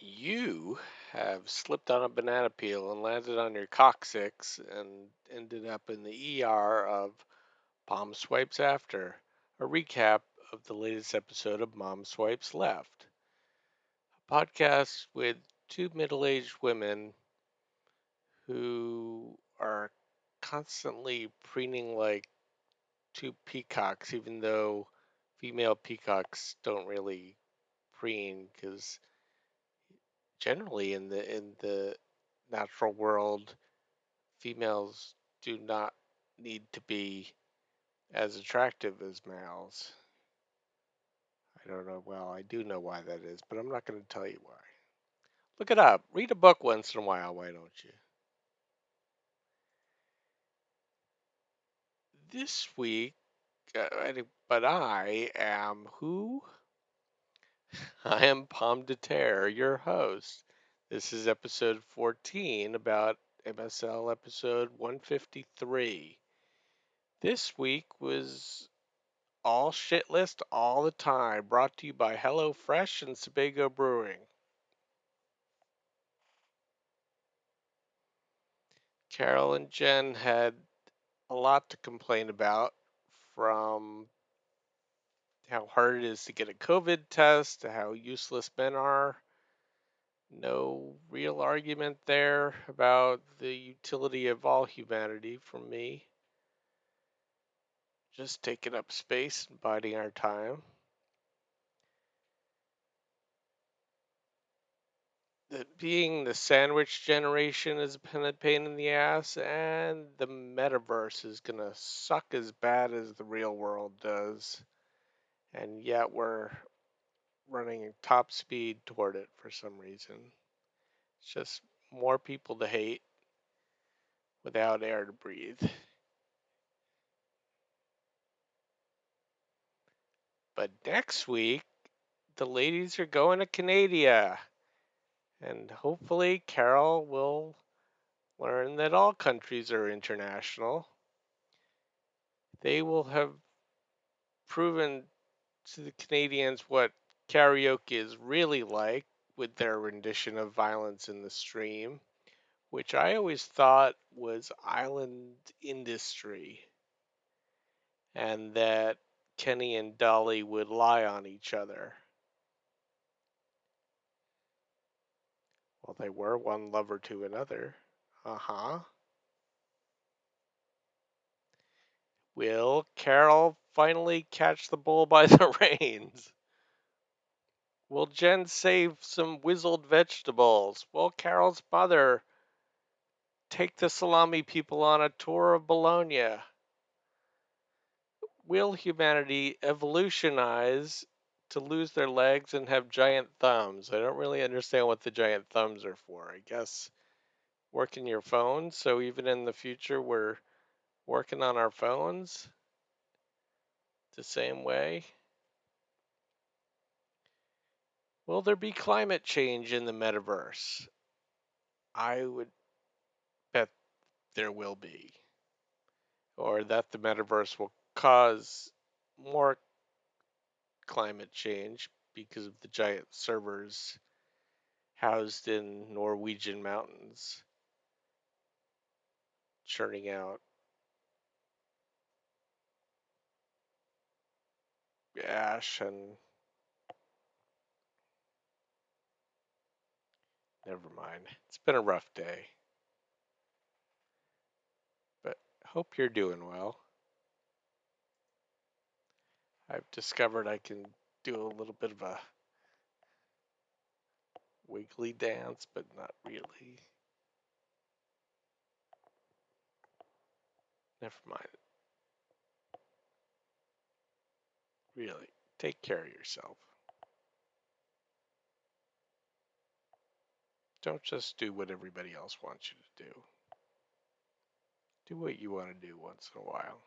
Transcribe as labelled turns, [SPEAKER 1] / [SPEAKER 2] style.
[SPEAKER 1] You have slipped on a banana peel and landed on your coccyx and ended up in the ER of Palm Swipes After, a recap of the latest episode of Mom Swipes Left, a podcast with two middle aged women who are constantly preening like two peacocks, even though female peacocks don't really preen because generally in the natural world females do not need to be as attractive as males. I don't know. Well, I do know why that is, but I'm not going to tell you why. Look it up. Read a book once in a while, why don't you? This week, but I am who? I am Pomme de Terre, your host. This is episode 14 about MSL episode 153. This week was all shit list all the time, brought to you by HelloFresh and Sebago Brewing. Carol and Jen had a lot to complain about, from how hard it is to get a COVID test to how useless men are. No real argument there about the utility of all humanity from me. Just taking up space and biding our time. That being the sandwich generation is a pain in the ass, and the metaverse is gonna suck as bad as the real world does, and yet we're running top speed toward it for some reason. It's just more people to hate without air to breathe. But next week, the ladies are going to Canada, and hopefully Carol will learn that all countries are international. They will have proven to the Canadians what karaoke is really like with their rendition of Violence in the Stream, which I always thought was island industry, and that Kenny and Dolly would lie on each other. Well, they were one lover to another. Uh huh. Will Carol finally catch the bull by the reins? Will Jen save some whizzled vegetables? Will Carol's mother take the salami people on a tour of Bologna? Will humanity evolutionize to lose their legs and have giant thumbs? I don't really understand what the giant thumbs are for. I guess working your phone, so even in the future we're working on our phones the same way. Will there be climate change in the metaverse? I would bet there will be, or that the metaverse will cause more climate change because of the giant servers housed in Norwegian mountains, churning out ash and never mind. It's been a rough day, but hope you're doing well. I've discovered I can do a little bit of a wiggly dance, but not really. Never mind. Really, take care of yourself. Don't just do what everybody else wants you to do. Do what you want to do once in a while.